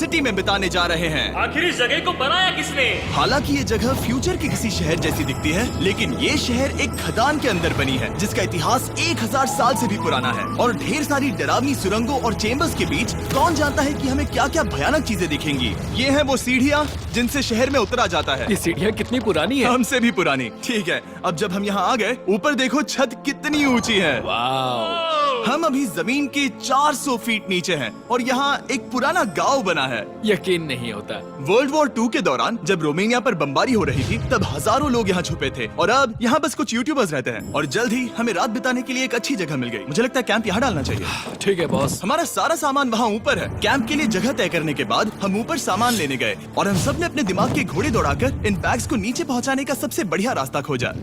City में बिताने जा रहे हैं। आखिर इस जगह को बनाया किसने? हालांकि ये जगह फ्यूचर के किसी शहर जैसी दिखती है, लेकिन ये शहर एक खदान के अंदर बनी है जिसका इतिहास 1000 साल से भी पुराना है और ढेर सारी डरावनी सुरंगों और चेम्बर्स के बीच कौन जानता है कि हमें क्या क्या भयानक चीजें दिखेंगी। ये है वो सीढ़ियाँ जिनसे शहर में उतरा जाता है। ये सीढ़ियाँ कितनी पुरानी है? हमसे भी पुरानी। ठीक है, अब जब हम यहाँ आ गए, ऊपर देखो छत कितनी ऊंची है। वाव! हम अभी जमीन के 400 फीट नीचे हैं और यहाँ एक पुराना गांव बना है। यकीन नहीं होता। वर्ल्ड वॉर 2 के दौरान जब रोमानिया पर बमबारी हो रही थी, तब हजारों लोग यहाँ छुपे थे और अब यहाँ बस कुछ यूट्यूबर्स रहते हैं। और जल्द ही हमें रात बिताने के लिए एक अच्छी जगह मिल गई। मुझे लगता है कैंप यहाँ डालना चाहिए। ठीक है बॉस। हमारा सारा सामान वहाँ ऊपर है। कैंप के लिए जगह तय करने के बाद हम ऊपर सामान लेने गए और हम सब ने अपने दिमाग के घोड़े दौड़ाकर इन बैग्स को नीचे पहुँचाने का सबसे बढ़िया रास्ता खोजा।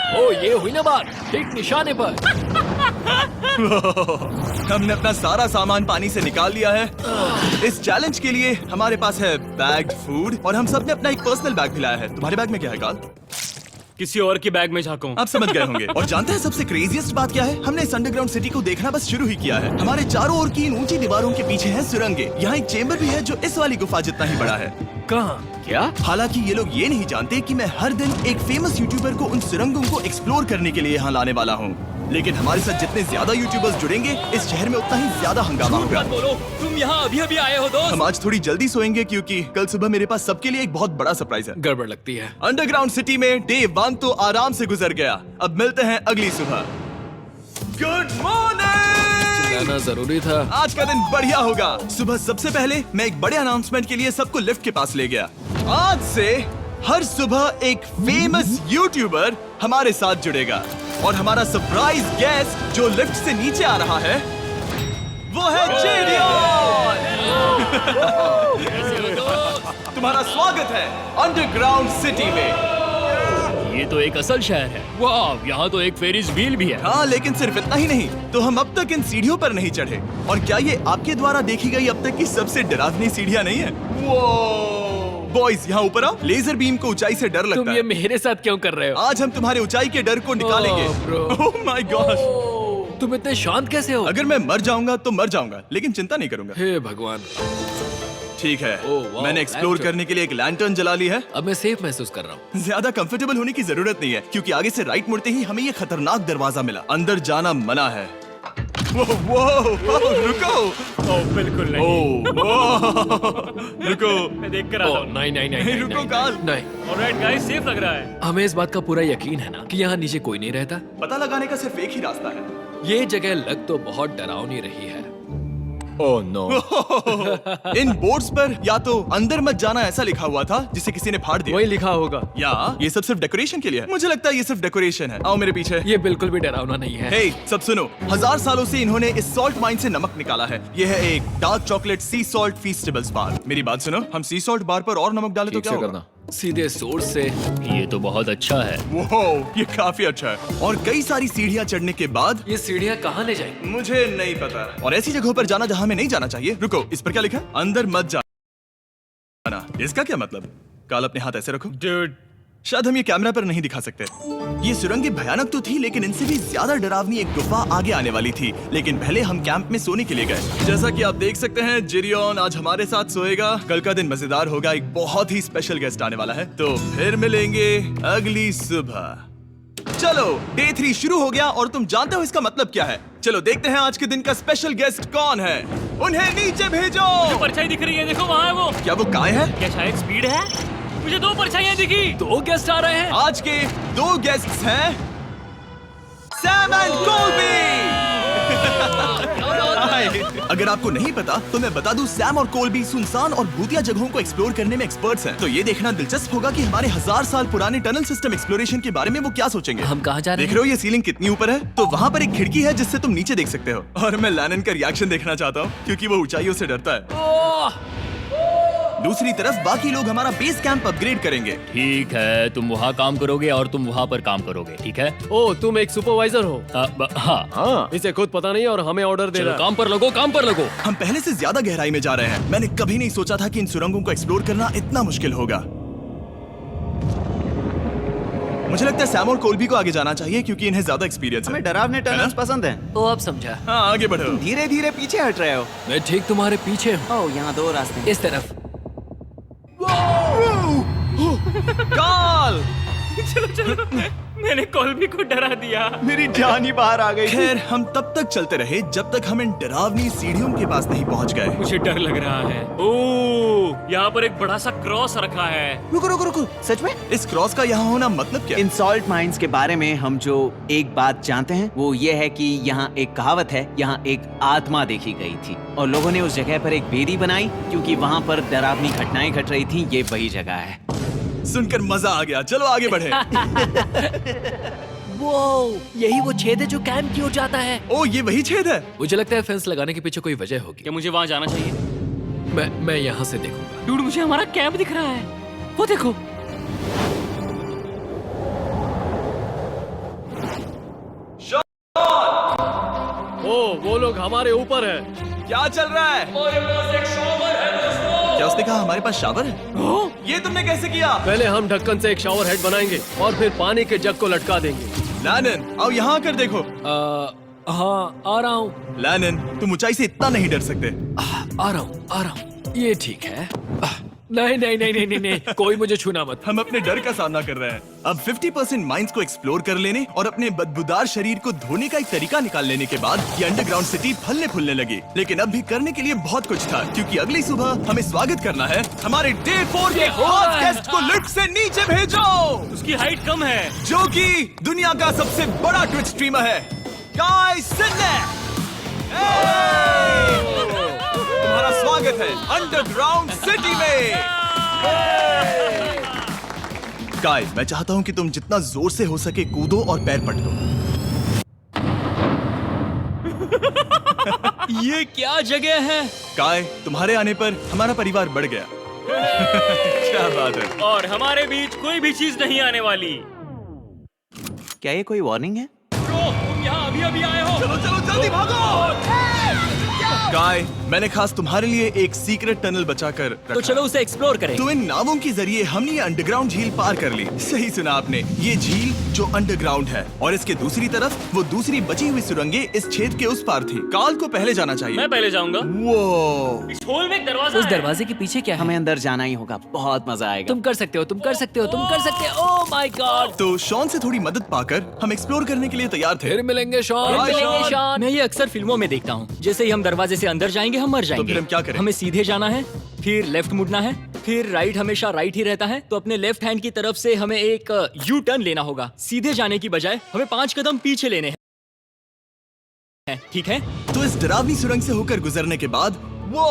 ओ, ये हुई ना बात, ठीक निशाने पर। हमने अपना सारा सामान पानी से निकाल लिया है। इस चैलेंज के लिए हमारे पास है बैग्ड फूड और हम सब ने अपना एक पर्सनल बैग भी लाया है। तुम्हारे बैग में क्या है काल? किसी और के बैग में झांको। आप समझ गए होंगे। और जानते हैं सबसे क्रेजीएस्ट बात क्या है? हमने इस अंडरग्राउंड सिटी को देखना बस शुरू ही किया है। हमारे चारों ओर की इन ऊंची दीवारों के पीछे है सुरंगें। यहाँ एक चेम्बर भी है जो इस वाली गुफा जितना ही बड़ा है। कहाँ? क्या? हालांकि ये लोग ये नहीं जानते कि मैं हर दिन एक फेमस यूट्यूबर को उन सुरंगों को एक्सप्लोर करने के लिए यहाँ लाने वाला हूँ। लेकिन हमारे साथ जितने ज्यादा यूट्यूबर्स जुड़ेंगे, इस शहर में उतना ही ज्यादा हंगामा होगा। मत बोलो, तुम यहाँ अभी अभी आए हो दोस्त। हम आज थोड़ी जल्दी सोएंगे क्योंकि कल सुबह मेरे पास सबके लिए एक बहुत बड़ा सरप्राइज है। गड़बड़ लगती है। अंडरग्राउंड सिटी में डे 1 तो आराम से गुजर गया। अब मिलते हैं अगली सुबह। Good morning. जाना जरूरी था। आज का दिन बढ़िया होगा। सुबह सबसे पहले मैं एक बड़े अनाउंसमेंट के लिए सबको लिफ्ट के पास ले गया। आज से हर सुबह एक फेमस यूट्यूबर हमारे साथ जुड़ेगा और हमारा सरप्राइज गेस्ट जो लिफ्ट से नीचे आ रहा है वो है जेडियन। तुम्हारा स्वागत है अंडरग्राउंड सिटी में। ये तो एक असल शहर है। वाह, यहाँ तो एक फेरिस व्हील भी है। हाँ, लेकिन सिर्फ इतना ही नहीं, तो हम अब तक इन सीढ़ियों पर नहीं चढ़े। और क्या ये आपके द्वारा देखी गई अब तक की सबसे डरावनी सीढ़ियाँ नहीं है? बॉयज, यहाँ ऊपर आओ। लेजर बीम को ऊंचाई से डर लगता तुम है। ये मेरे साथ क्यों कर रहे हो? आज हम तुम्हारे ऊंचाई के डर को निकालेंगे। ओह माय गॉड, तुम इतने शांत कैसे हो? अगर मैं मर जाऊंगा तो मर जाऊंगा, लेकिन चिंता नहीं करूंगा। हे भगवान। ठीक है, ओह, वाह, मैंने एक्सप्लोर लैंटर्न। करने के लिए एक लैंटर्न जला ली है। अब मैं सेफ महसूस कर रहा हूँ। ज्यादा कंफर्टेबल होने की जरूरत नहीं है क्योंकि आगे से राइट मुड़ते ही हमें ये खतरनाक दरवाजा मिला। अंदर जाना मना है। वो रुको। ओह, बिल्कुल नहीं। रुको। मैं देख कर आता हूँ। नहीं नहीं नहीं नहीं, रुको नहीं, काल। नहीं। ऑलराइट गाइस, सेफ लग रहा है। हमें इस बात का पूरा यकीन है ना कि यहाँ नीचे कोई नहीं रहता। पता लगाने का सिर्फ एक ही रास्ता है। ये जगह लग तो बहुत डरावनी रही है। Oh no. इन बोर्ड्स पर या तो अंदर मत जाना ऐसा लिखा हुआ था जिसे किसी ने फाड़ दिया, वही लिखा होगा। या ये सब सिर्फ डेकोरेशन के लिए है। मुझे लगता है ये सिर्फ डेकोरेशन है। आओ मेरे पीछे। ये बिल्कुल भी डरावना नहीं है। हे, सब सुनो। 1000 सालों से इन्होंने इस सॉल्ट माइन से नमक निकाला है। ये है एक डार्क चॉकलेट सी सॉल्ट फीस्टेबल्स बार। मेरी बात सुनो, हम सी सॉल्ट बार पर और नमक डालें तो क्या होगा? सीधे सोर्स से। ये तो बहुत अच्छा है। वो ये काफी अच्छा है। और कई सारी सीढ़ियाँ चढ़ने के बाद ये सीढ़ियाँ कहाँ ले जाएंगी? मुझे नहीं पता। और ऐसी जगहों पर जाना जहाँ हमें नहीं जाना चाहिए। रुको, इस पर क्या लिखा है? अंदर मत जाना। इसका क्या मतलब? काल, अपने हाथ ऐसे रखो। डूड, शायद हम ये कैमरा पर नहीं दिखा सकते। ये सुरंगें भयानक तो थी, लेकिन इनसे भी ज्यादा डरावनी एक गुफा आगे आने वाली थी। लेकिन पहले हम कैंप में सोने के लिए गए। जैसा कि आप देख सकते हैं, जेरियन आज हमारे साथ सोएगा। कल का दिन मजेदार होगा। एक बहुत ही स्पेशल गेस्ट आने वाला है। तो फिर मिलेंगे अगली सुबह। चलो, डे 3 शुरू हो गया और तुम जानते हो इसका मतलब क्या है? चलो देखते हैं आज के दिन का स्पेशल गेस्ट कौन है। उन्हें नीचे भेजो। परछाई दिख रही है, देखो वहाँ है वो। क्या वो काय है? क्या शायद स्पीड है? मुझे 2 परछाइयाँ दिखी। 2 गेस्ट आ रहे हैं। आज के 2 गेस्ट्स हैं सैम एंड कोल्बी। अगर आपको नहीं पता तो मैं बता दूं, सैम और कोल्बी सुनसान और भूतिया जगहों को एक्सप्लोर करने में एक्सपर्ट्स हैं। तो ये देखना दिलचस्प होगा कि हमारे 1000 साल पुराने टनल सिस्टम एक्सप्लोरेशन के बारे में वो क्या सोचेंगे। हम कहाँ जा रहे देख रहे हो ये सीलिंग कितनी ऊपर है? तो वहाँ पर एक खिड़की है जिससे तुम नीचे देख सकते हो। और मैं लैनन का रिएक्शन देखना चाहता हूँ क्योंकि वो ऊंचाइयों से डरता है। दूसरी तरफ बाकी लोग हमारा बेस कैंप अपग्रेड करेंगे। ठीक है, तुम वहाँ काम करोगे और तुम वहाँ पर काम करोगे, ठीक है? ओ, तुम एक सुपरवाइजर हो? हाँ। इसे खुद पता नहीं और हमें ऑर्डर दे चलो रहा है। काम पर लगो, काम पर लगो। हम पहले से ज्यादा गहराई में जा रहे हैं। मैंने कभी नहीं सोचा था कि इन सुरंगों को एक्सप्लोर करना इतना मुश्किल होगा। मुझे लगता है सैम और कोल्बी को आगे जाना चाहिए क्योंकि इन्हें ज्यादा एक्सपीरियंस हमें है। डरावने टनल्स पसंद हैं। ओ अब समझा। हाँ आगे बढ़ो। धीरे धीरे पीछे हट रहे हो। मैं ठीक तुम्हारे पीछे हूँ। ओह, यहाँ 2 रास्ते हैं। इस तरफ। काल! मैंने कोल्बी को डरा दिया। मेरी जान ही बाहर आ गई। खैर हम तब तक चलते रहे जब तक हम इन डरावनी सीढ़ियों के पास नहीं पहुंच गए। मुझे डर लग रहा है। ओह, यहाँ पर एक बड़ा सा क्रॉस रखा है। रुको रुको रुको, सच में? इस क्रॉस का यहाँ होना मतलब क्या? इन सॉल्ट माइंस के बारे में हम जो एक बात जानते हैं वो ये है कि यहाँ एक कहावत है, यहाँ एक आत्मा देखी गई थी और लोगों ने उस जगह पर एक बेदी बनाई क्योंकि वहाँ पर डरावनी घटनाएं घट रही थी। ये वही जगह है। सुनकर मजा आ गया। चलो आगे बढ़े। वो यही वो छेद है जो कैंप की ओर जाता है। ओ ये वही छेद है। मुझे लगता है फेंस लगाने के पीछे कोई वजह होगी। क्या मुझे वहाँ जाना चाहिए? मैं यहाँ से देखूंगा। डूड, मुझे हमारा कैंप दिख रहा है। वो देखो। ओ वो लोग हमारे ऊपर है। क्या चल रहा है? क्या उसने कहा हमारे पास शावर है? ये तुमने कैसे किया? पहले हम ढक्कन से एक शावर हेड बनाएंगे और फिर पानी के जग को लटका देंगे। लैनन आओ यहाँ आकर देखो। हाँ आ रहा हूँ। लैनन तुम ऊंचाई से इतना नहीं डर सकते। आ रहा हूँ। ये ठीक है। नहीं नहीं नहीं नहीं नहीं नहीं, कोई मुझे छूना मत। हम अपने डर का सामना कर रहे हैं। अब 50% माइंस को एक्सप्लोर कर लेने और अपने बदबूदार शरीर को धोने का एक तरीका निकाल लेने के बाद ये अंडरग्राउंड सिटी फलने फूलने लगी। लेकिन अब भी करने के लिए बहुत कुछ था क्योंकि अगली सुबह हमें स्वागत करना है। हमारे डे 4 के खास गेस्ट को लिफ्ट से नीचे भेजो, उसकी हाइट कम है। जो कि दुनिया का सबसे बड़ा ट्विच स्ट्रीमर है, गाय सिडनेक। तुम्हारा स्वागत है अंडरग्राउंड सिटी में। गाय, मैं चाहता हूँ कि तुम जितना जोर से हो सके कूदो और पैर पटको। ये क्या जगह है? गाय, तुम्हारे आने पर हमारा परिवार बढ़ गया। क्या बात है। और हमारे बीच कोई भी चीज नहीं आने वाली। क्या ये कोई वार्निंग है? ब्रो, तुम यहाँ अभी आए हो। चलो चलो जल्दी भागो। गाय, मैंने खास तुम्हारे लिए एक सीक्रेट टनल बचाकर रखा। तो चलो उसे एक्सप्लोर करें। तो इन नावों के जरिए हमने ये अंडरग्राउंड झील पार कर ली। सही सुना आपने, ये झील जो अंडरग्राउंड है और इसके दूसरी तरफ वो दूसरी बची हुई सुरंगें इस छेद के उस पार थी। काल को पहले जाना चाहिए। मैं पहले जाऊंगा। वो इस होल में एक दरवाजा उस है। दरवाजे के पीछे क्या है? हमें अंदर जाना ही होगा, बहुत मजा आएगा। तुम कर सकते हो, तुम कर सकते हो, तुम कर सकते हो। Oh my God. तो शॉन से थोड़ी मदद पाकर हम एक्सप्लोर करने के लिए तैयार थे। फिर मिलेंगे शॉन। Bye, Shawn. शॉन। मैं ये अक्सर फिल्मों में देखता हूँ। जैसे ही हम दरवाजे से अंदर जाएंगे हम मर जाएंगे। फिर हम क्या करें? हमें सीधे जाना है, फिर लेफ्ट मुड़ना है, फिर राइट हमेशा राइट ही रहता है। तो अपने लेफ्ट हैंड की तरफ से हमें एक यू टर्न लेना होगा। सीधे जाने की बजाय हमें 5 कदम पीछे लेने हैं। ठीक है? तो इस डरावनी सुरंग से होकर गुजरने के बाद वो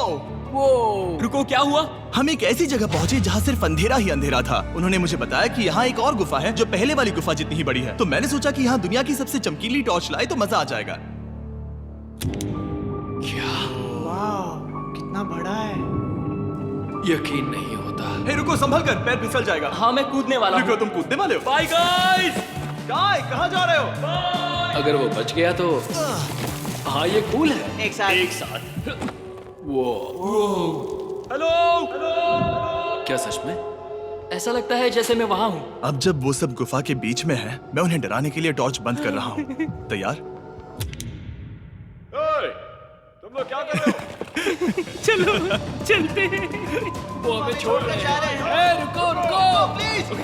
रुको, क्या हुआ? हम एक ऐसी जगह पहुंचे जहाँ सिर्फ अंधेरा ही अंधेरा था। उन्होंने मुझे बताया कि यहाँ एक और गुफा है जो पहले वाली गुफा जितनी ही बड़ी है। तो मैंने सोचा कि यहाँ दुनिया की सबसे चमकीली टॉर्च लाए तो मजा आ जाएगा। कितना बड़ा है। यकीन नहीं होता। हे रुको, संभल कर, पैर फिसल जाएगा। हाँ, मैं कूदने वाला रुको, हूँ। तुम कूदने वाले हो? Bye guys. गाय, कहाँ जा रहे हो? अगर वो बच गया तो हाँ ये कूल है। एक साथ। एक साथ। हेलो। क्या सच में? ऐसा लगता है जैसे मैं वहाँ हूँ। अब जब वो सब गुफा के बीच में है, मैं उन्हें डराने के लिए टॉर्च बंद कर रहा हूँ। तैयार? तुम लोग क्या कर रहे हो? चलते हैं। वो हमें छोड़ रहे हैं। ए, रुको रुको।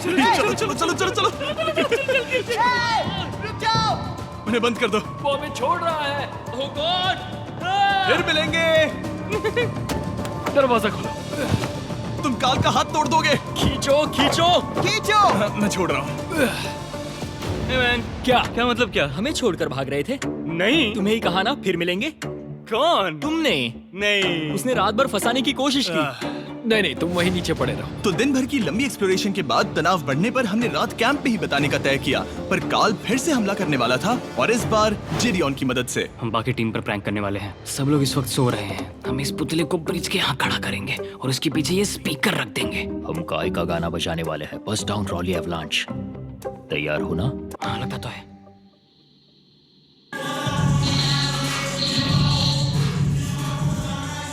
चलो चलो चलो चलो चलो। उन्हें बंद कर दो। वो हमें छोड़ रहा है। Oh God! फिर मिलेंगे। दरवाजा खोलो। तुम काल का हाथ तोड़ दोगे। खींचो खींचो। मैं छोड़ रहा हूँ। Hey man, क्या मतलब क्या? हमें छोड़कर भाग रहे थे। नहीं। तुम्हें ही कहा ना फिर मिलेंगे। कौन? तुमने। नहीं। उसने रात भर फंसाने की कोशिश की। नहीं नहीं, तुम वहीं नीचे पड़े रहो। तो दिन भर की लंबी एक्सप्लोरेशन के बाद तनाव बढ़ने पर हमने रात कैंप पे ही बिताने का तय किया। पर काल फिर से हमला करने वाला था और इस बार जिरियन की मदद से। हम बाकी टीम पर प्रैंक करने वाले हैं। सब लोग इस वक्त सो रहे हैं। हम इस पुतले को ब्रिज के यहाँ खड़ा करेंगे और उसके पीछे ये स्पीकर रख देंगे। हम काय का गाना बजाने वाले हैं, बस डाउन रॉली एवलांच। तैयार हो ना? हाँ, लगता तो है।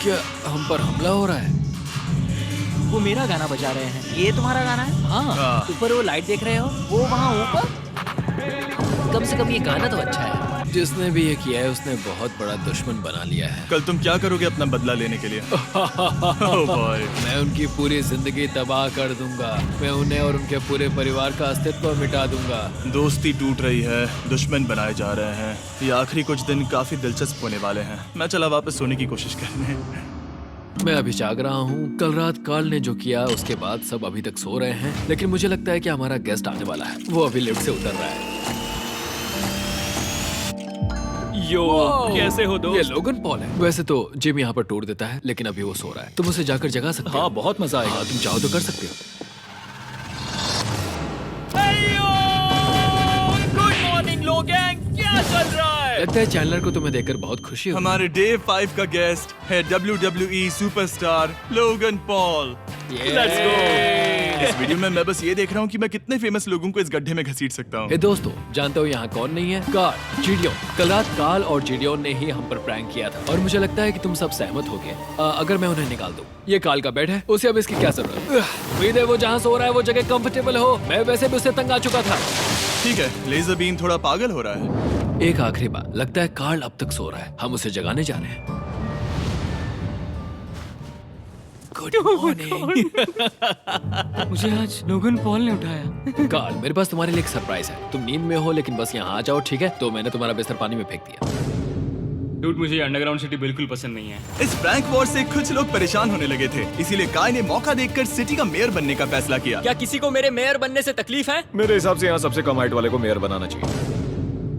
क्या हम पर हमला हो रहा है? वो मेरा गाना बजा रहे हैं। ये तुम्हारा गाना है? हाँ। ऊपर वो लाइट देख रहे हो, वो वहाँ ऊपर। कम से कम ये गाना तो अच्छा है। जिसने भी ये किया है उसने बहुत बड़ा दुश्मन बना लिया है। कल तुम क्या करोगे अपना बदला लेने के लिए? Oh boy. मैं उनकी पूरी जिंदगी तबाह कर दूंगा। मैं उन्हें और उनके पूरे परिवार का अस्तित्व मिटा दूंगा। दोस्ती टूट रही है, दुश्मन बनाए जा रहे हैं। ये आखिरी कुछ दिन काफी दिलचस्प होने वाले हैं। मैं चला वापस सोने की कोशिश करने। मैं अभी जाग रहा हूँ। कल रात कार्ल ने जो किया उसके बाद सब अभी तक सो रहे हैं, लेकिन मुझे लगता है कि हमारा गेस्ट आने वाला है। वो अभी लिफ्ट से उतर रहा है। यो, कैसे हो ये दोस्त? लोगन पॉल है। वैसे तो जिम यहाँ पर टूर देता है, लेकिन अभी वो सो रहा है। तुम उसे जाकर जगा सकते हो। हाँ, बहुत मजा आएगा। हाँ, तुम चाहो तो कर सकते हो। गुड मॉर्निंग लोगैंग, क्या चल रहा है? लगता है चैनलर को तुम्हें देखकर बहुत खुशी हुई। हमारे डे 5 का गेस्ट है WWE superstar Logan Paul. Let's go. इस वीडियो में मैं बस ये देख रहा हूँ कि मैं कितने फेमस लोगों को इस गड्ढे में घसीट सकता हूँ। हे दोस्तों, जानते हो यहाँ कौन नहीं है? कार्ल, जीडियोन। कल रात कार्ल और जीडियोन ने ही हम पर प्रैंक किया था और मुझे लगता है कि तुम सब सहमत हो गए। अगर मैं उन्हें निकाल दूं। ये कार्ल का बेड है, उसे अब इसकी क्या जरूरत है? उम्मीद है वो जहाँ सो रहा है वो जगह कंफर्टेबल हो। मैं वैसे भी उससे तंग आ चुका था। ठीक है, लेजर बीम थोड़ा पागल हो रहा है। एक आखिरी बात, लगता है कार्ल अब तक सो रहा है। हम उसे जगाने जा रहे हैं। Good morning. मुझे आज लोगन पॉल ने उठाया। कार्ल, मेरे पास तुम्हारे लिए एक सरप्राइज है। तुम नींद में हो लेकिन बस यहाँ आ जाओ, ठीक है? तो मैंने तुम्हारा बिस्तर पानी में फेंक दिया। डूड, मुझे अंडरग्राउंड सिटी बिल्कुल पसंद नहीं है। इस प्रैंक वॉर से कुछ लोग परेशान होने लगे थे, इसीलिए काय ने मौका देखकर सिटी का मेयर बनने का फैसला किया। क्या किसी को मेरे मेयर बनने से तकलीफ है? मेरे हिसाब से यहाँ सबसे कम हाइट वाले को मेयर बनाना चाहिए।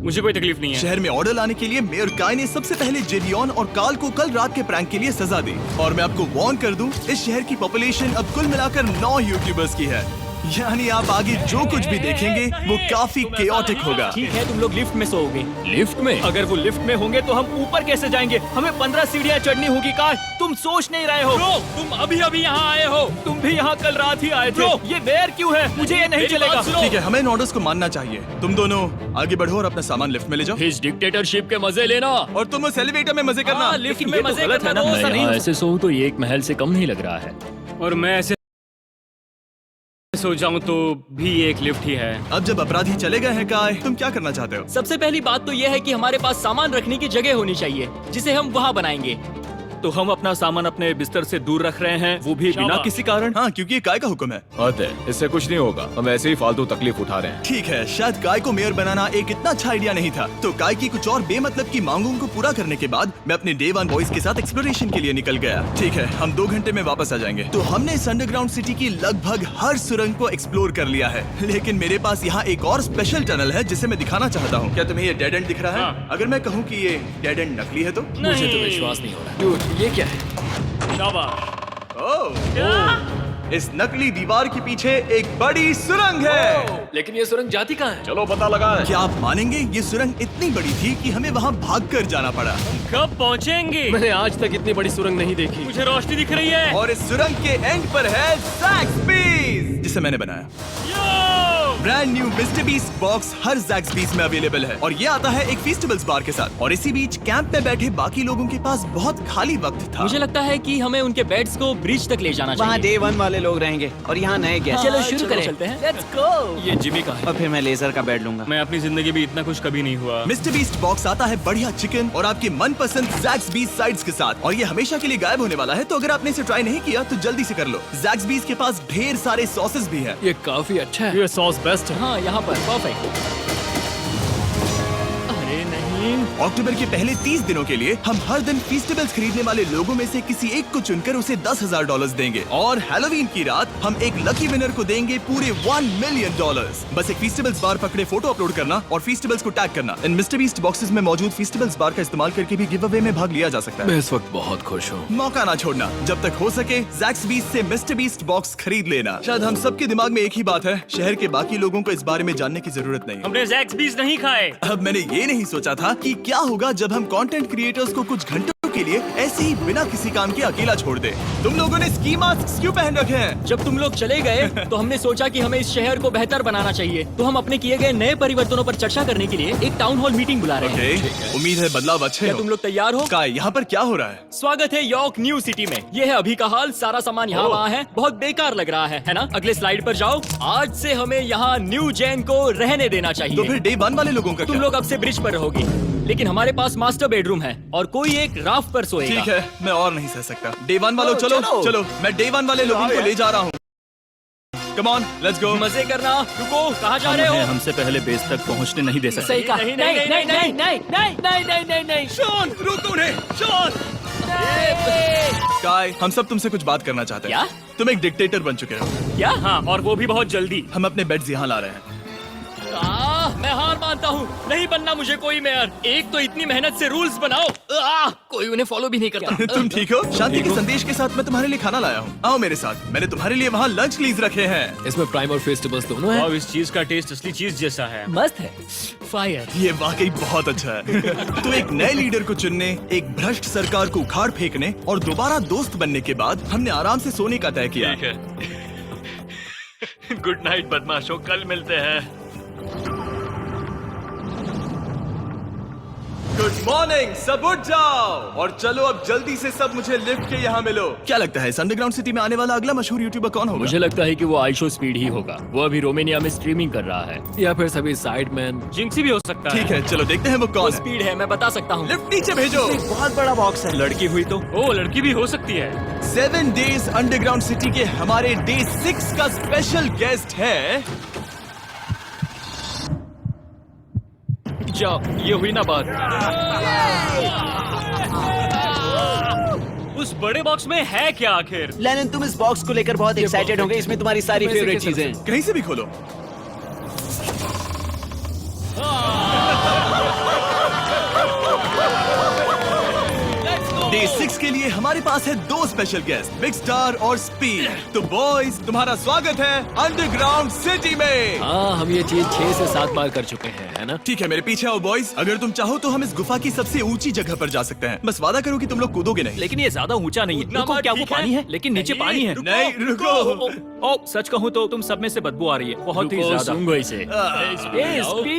मुझे कोई तकलीफ नहीं है। शहर में ऑर्डर लाने के लिए मेयर काय ने सबसे पहले जेडियन और कार्ल को कल रात के प्रैंक के लिए सजा दी। और मैं आपको वार्न कर दूं, इस शहर की पॉपुलेशन अब कुल मिलाकर 9 यूट्यूबर्स की है। यानी आप आगे जो कुछ भी देखेंगे वो काफी केओटिक होगा। ठीक है, तुम लोग लिफ्ट में सोओगे। लिफ्ट में? अगर वो लिफ्ट में होंगे तो हम ऊपर कैसे जाएंगे? हमें 15 सीढ़ियाँ चढ़नी होगी। कार, तुम सोच नहीं रहे हो। तुम अभी अभी यहाँ आए हो। तुम भी यहाँ कल रात ही आए थे। ये बेयर क्यों है? मुझे ये नहीं चलेगा। ठीक है, हमें इन ऑर्डर्स को मानना चाहिए। तुम दोनों आगे बढ़ो और अपना सामान लिफ्ट में ले जाओ। इस डिक्टेटरशिप के मजे लेना। और तुम उस एलिवेटर में मजे करना। लिफ्ट में मजे करना तो ऐसा नहीं हो ऐसे सोऊं तो ये एक महल से कम नहीं लग रहा है। और मैं ऐसे सो जाऊं तो भी ये एक लिफ्ट ही है। अब जब अपराधी चले गए हैं काय, तुम क्या करना चाहते हो? सबसे पहली बात तो यह है कि हमारे पास सामान रखने की जगह होनी चाहिए, जिसे हम वहाँ बनाएंगे। तो हम अपना सामान अपने बिस्तर से दूर रख रहे हैं, वो भी बिना किसी कारण। हाँ, क्योंकि ये काय का हुक्म है। हद है, इससे कुछ नहीं होगा। हम ऐसे ही फालतू तकलीफ उठा रहे हैं। ठीक है, शायद काय को मेयर बनाना एक इतना अच्छा आइडिया नहीं था। तो काय की कुछ और बेमतलब की मांगों को पूरा करने के बाद मैं अपने डे 1 बॉयज के साथ एक्सप्लोरेशन के लिए निकल गया। ठीक है, हम 2 घंटे में वापस आ जाएंगे। तो हमने इस अंडरग्राउंड सिटी की लगभग हर सुरंग को एक्सप्लोर कर लिया है, लेकिन मेरे पास यहाँ एक और स्पेशल टनल है जिसे मैं दिखाना चाहता हूँ। क्या तुम्हें ये डेड एंड दिख रहा है? हाँ। अगर मैं कहूँ कि ये डेड एंड नकली है तो? मुझे तो विश्वास नहीं हो रहा। Dude, ये क्या है? ओह, इस नकली दीवार के पीछे एक बड़ी सुरंग है। लेकिन ये सुरंग जाती कहाँ है? चलो पता लगाएं। क्या आप मानेंगे, ये सुरंग इतनी बड़ी थी कि हमें वहाँ भागकर जाना पड़ा। कब पहुंचेंगे? मैंने आज तक इतनी बड़ी सुरंग नहीं देखी। मुझे रोशनी दिख रही है। और इस सुरंग के एंड पर है ज़ैक्सबीज़, जिसे मैंने बनाया। Brand new Mister Beast box हर ज़ैक्सबीज़ में अवेलेबल है और ये आता है एक फेस्टिवल्स बार के साथ। और इसी बीच कैंप में बैठे बाकी लोगों के पास बहुत खाली वक्त था। मुझे लगता है कि हमें उनके बेड्स को ब्रिज तक ले जाना वहाँ चाहिए। डे 1 वाले लोग रहेंगे और यहाँ नए गेस्ट। चलो शुरू करें। चलते हैं। Let's go। ये जिमी का है। और फिर मैं लेजर का बेड लूंगा। मैं अपनी जिंदगी में इतना खुश कभी नहीं हुआ। मिस्टर बीस्ट बॉक्स आता है बढ़िया चिकन और आपके मनपसंद ज़ैक्सबीज़ साइड्स के साथ, और ये हमेशा के लिए गायब होने वाला है। तो अगर आपने इसे ट्राई नहीं किया तो जल्दी से कर लो। ज़ैक्सबीज़ के पास ढेर सारे सॉसेस भी हैं। ये काफी अच्छा है। ये सॉस बेस्ट है। हाँ, यहाँ पर परफेक्ट। अरे नहीं, अक्टूबर के पहले 30 दिनों के लिए हम हर दिन फेस्टिवल्स खरीदने वाले लोगों में से किसी एक को चुनकर उसे $10,000 देंगे। और हैलोवीन की रात हम एक लकी विनर को देंगे पूरे $1 मिलियन। बस एक फेस्टिवल्स बार पकड़े फोटो अपलोड करना और फेस्टिवल्स को टैग करना। इन मिस्टर बीस्ट बॉक्सेस में मौजूद फेस्टिवल्स बार का इस्तेमाल करके भी गिव अवे में भाग लिया जा सकता है। मैं इस वक्त बहुत खुश हूँ। मौका ना छोड़ना, जब तक हो सके ज़ैक्सबीज़ से मिस्टर बीस्ट बॉक्स खरीद लेना। शायद हम सबके दिमाग में एक ही बात है, शहर के बाकी लोगों को इस बारे में जानने की जरूरत नहीं है। हमने ज़ैक्सबीज़ नहीं खाए। अब मैंने ये नहीं सोचा था कि क्या होगा जब हम कंटेंट क्रिएटर्स को कुछ घंटों के के लिए ऐसे ही बिना किसी काम के अकेला छोड़ दे। तुम लोगों ने स्की मास्क क्यों पहन रखे हैं? जब तुम लोग चले गए तो हमने सोचा कि हमें इस शहर को बेहतर बनाना चाहिए, तो हम अपने किए गए नए परिवर्तनों पर चर्चा करने के लिए एक टाउन हॉल मीटिंग बुला रहे हैं। ओके, उम्मीद है बदलाव अच्छे क्या हो। तुम लोग तैयार हो? काय, यहाँ पर क्या हो रहा है? स्वागत है यॉर्क न्यू सिटी में। ये है अभी का हाल, सारा सामान यहाँ वहाँ है, बहुत बेकार लग रहा है ना? अगले स्लाइड पर जाओ। आज से हमें यहाँ न्यू जेन को रहने देना तो चाहिए। फिर डे 1 वाले लोगों का तुम क्या? लोग अब से ब्रिज पर रहोगी, लेकिन हमारे पास मास्टर बेडरूम है और कोई एक राफ्ट पर सोएगा। ठीक है, मैं और नहीं सह सकता। डे 1 वालों चलो, चलो चलो, मैं डे 1 वाले लोगों को ले जा रहा हूँ। Come on, let's go. मजे करना। रुको, कहाँ जा रहे हो? हमसे पहले बेस तक पहुंचने नहीं दे सकते। सही कहा। नहीं, नहीं नहीं, नहीं नहीं, नहीं नहीं नहीं नहीं नहीं नहीं शॉन, रुको उन्हें, शॉन। काय, हम सब तुमसे कुछ बात करना चाहते हैं। क्या? तुम एक डिक्टेटर बन चुके हो। क्या? हाँ, और वो भी बहुत जल्दी। हम अपने बेड्स यहाँ ला रहे हैं। मैं हार मानता हूँ, नहीं बनना मुझे कोई मेयर। एक तो इतनी मेहनत से रूल्स बनाओ, कोई उन्हें फॉलो भी नहीं करता। तुम ठीक हो? शांति के संदेश के साथ मैं तुम्हारे लिए खाना लाया हूँ। आओ मेरे साथ, मैंने तुम्हारे लिए वहाँ लंच लीज रखे हैं। इसमें प्राइम और फेस्टिवल्स दोनों हैं। और इस चीज का टेस्ट असली चीज जैसा है। मस्त है। फायर। ये वाकई बहुत अच्छा है। तो एक नए लीडर को चुनने, एक भ्रष्ट सरकार को उखाड़ फेंकने और दोबारा दोस्त बनने के बाद हमने आराम से सोने का तय किया। गुड नाइट बदमाशों, कल मिलते हैं। गुड मॉर्निंग, सब उठ जाओ और चलो अब जल्दी से सब मुझे लिफ्ट के यहाँ मिलो। क्या लगता है इस अंडरग्राउंड सिटी में आने वाला अगला मशहूर यूट्यूबर कौन होगा? मुझे लगता है कि वो आइशो स्पीड ही होगा। वो अभी रोमेनिया में स्ट्रीमिंग कर रहा है। या फिर सभी साइडमैन। जिंक्सी भी हो सकता है। ठीक है, चलो देखते हैं वो कौन है। स्पीड है, मैं बता सकता हूँ। लिफ्ट नीचे भेजो। बहुत बड़ा बॉक्स है। लड़की हुई तो ओ, लड़की भी हो सकती है। 7 डेज अंडरग्राउंड सिटी के हमारे डे 6 का स्पेशल गेस्ट है। जाओ, ये हुई ना बात। उस बड़े बॉक्स में है क्या आखिर? लेनिन, तुम इस बॉक्स को लेकर बहुत एक्साइटेड होंगे। इसमें तुम्हारी सारी फेवरेट चीजें हैं। कहीं से भी खोलो। डे 6 के लिए हमारे पास है 2 स्पेशल गेस्ट, बिग स्टार और स्पीड। तो बॉयज, तुम्हारा स्वागत है अंडरग्राउंड सिटी में। हाँ, हम ये चीज 6 से 7 बार कर चुके हैं, है ना? ठीक है, मेरे पीछे आओ बॉयज। अगर तुम चाहो तो हम इस गुफा की सबसे ऊंची जगह पर जा सकते हैं। बस वादा करो कि तुम लोग कूदोगे नहीं। लेकिन ये ज्यादा ऊंचा नहीं है। रुको, क्या वो पानी है? लेकिन नीचे पानी है। नहीं, रुको। ओ, सच कहूँ तो तुम सब में से बदबू आ रही है, बहुत ही ज्यादा। सूंघो इसे।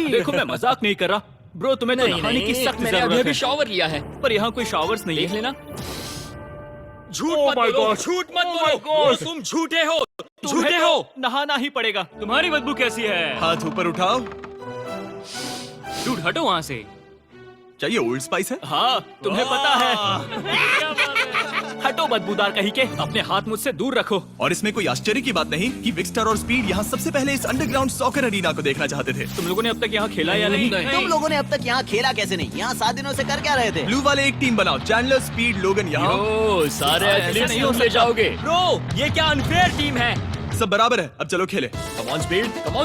देखो, मैं मजाक नहीं कर रहा। ब्रो, तुम्हें तो नहाने की सख्त मैंने अभी जरूरत अभी है। शॉवर लिया है। पर यहाँ कोई शॉवर्स नहीं देख है। लेना। झूठ Oh मत my बोलो, God. झूठ मत Oh बोलो। my God. तुम झूठे हो, तुम्हें झूठे तो हो। नहाना ही पड़ेगा। तुम्हारी बदबू कैसी है? हाथ ऊपर उठाओ। डूड, हटो वहाँ से। क्या ये ओल्ड स्पाइस है? हाँ, तुम्हें पता है। हटो बदबूदार कहीं के, अपने हाथ मुझसे दूर रखो। और इसमें कोई आश्चर्य की बात नहीं कि बिग स्टार और स्पीड यहाँ सबसे पहले इस अंडरग्राउंड सॉकर अरीना को देखना चाहते थे। तुम लोगों ने अब तक यहाँ खेला या नहीं? तुम लोगों ने अब तक यहाँ खेला कैसे नहीं? यहाँ 7 दिनों से कर क्या रहे थे? ब्लू वाले एक टीम बनाओ, चैंडलर, स्पीड, लोगन यहाँ। ओ, सारे एथलीट्स नहीं तुम ले जाओगे। ब्रो, ये क्या अनफेयर टीम है। सब बराबर है, अब चलो खेले। कम ऑन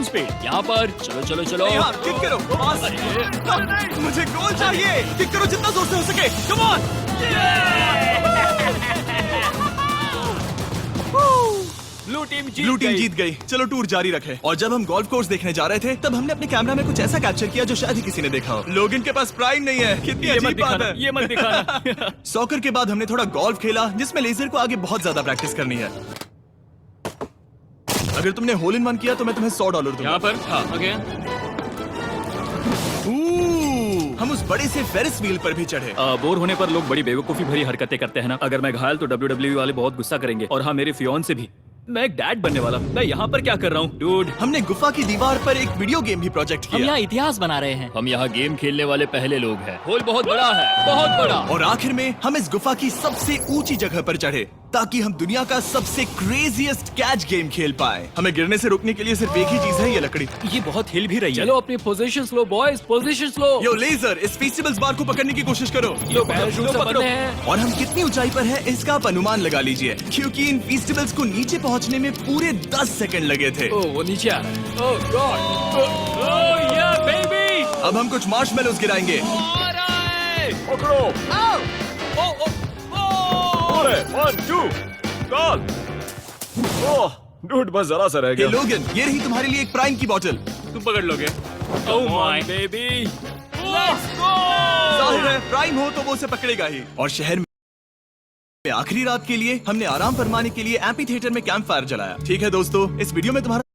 स्पीड, यहाँ पर। चलो चलो चलो। यहाँ, किक करो। मुझे गोल चाहिए। किक करो जितना जोर से हो सके। Come on. ब्लू टीम जीत गई। चलो टूर जारी रखें। और जब हम गोल्फ कोर्स देखने जा रहे थे, तब हमने अपने कैमरा में कुछ ऐसा कैप्चर किया जो शायद ही किसी ने देखा हो। लोगन के पास प्राइम नहीं है। कितनी अजीब बात है। ये मत दिखाना। सॉकर के बाद हमने थोड़ा गोल्फ खेला, जिसमें लेजर को आगे बहुत ज्यादा प्रैक्टिस करनी है। अगर तुमने होल इन वन किया तो मैं तुम्हें $100 दूंगा। यहाँ पर? हाँ। हम उस बड़े से फेरिस व्हील पर भी चढ़े। बोर होने पर लोग बड़ी बेवकूफी भरी हरकतें करते हैं ना। अगर मैं घायल तो WWE वाले बहुत गुस्सा करेंगे। और हाँ, मेरे फियोन्से भी। मैं एक डैड बनने वाला। मैं यहाँ पर क्या कर रहा हूँ? डूड, हमने गुफा की दीवार पर एक वीडियो गेम भी प्रोजेक्ट हम किया। यहाँ इतिहास बना रहे हैं। हम यहाँ गेम खेलने वाले पहले लोग हैं। होल बहुत बड़ा है, बहुत बड़ा। और आखिर में हम इस गुफा की सबसे ऊंची जगह पर चढ़े ताकि हम दुनिया का सबसे क्रेजीएस्ट कैच गेम खेल पाए। हमें गिरने से रोकने के लिए सिर्फ एक ही चीज है, ये लकड़ी। ये बहुत हिल भी रही है। चलो अपनी पोजीशंस लो बॉयज, पोजीशंस लो। यो लेजर, इस फेस्टिवल्स बार को पकड़ने की कोशिश करो। लो पैराशूट से बंधे हैं। और हम कितनी ऊंचाई पर है इसका आप अनुमान लगा लीजिए, क्योंकि इन फेस्टिवल्स को नीचे पहुंचने में पूरे 10 सेकंड लगे थे। ओ, वो नीचे आ रहा है। ओह गॉड। ओह या बेबी। अब हम कुछ मार्शमेलोस गिराएंगे। पकड़ो। अरे 1 2 कॉल। ओह, डूड, बस जरा सा रह ये गया। लोगन, ये रही तुम्हारे लिए एक प्राइम की बोतल। तुम पकड़ लोगे? Oh my baby. जाहिर है प्राइम हो तो वो उसे पकड़ेगा ही। और शहर में आखिरी रात के लिए हमने आराम फरमाने के लिए एम्पी थिएटर में कैंप फायर जलाया। ठीक है दोस्तों, इस वीडियो में तुम्हारा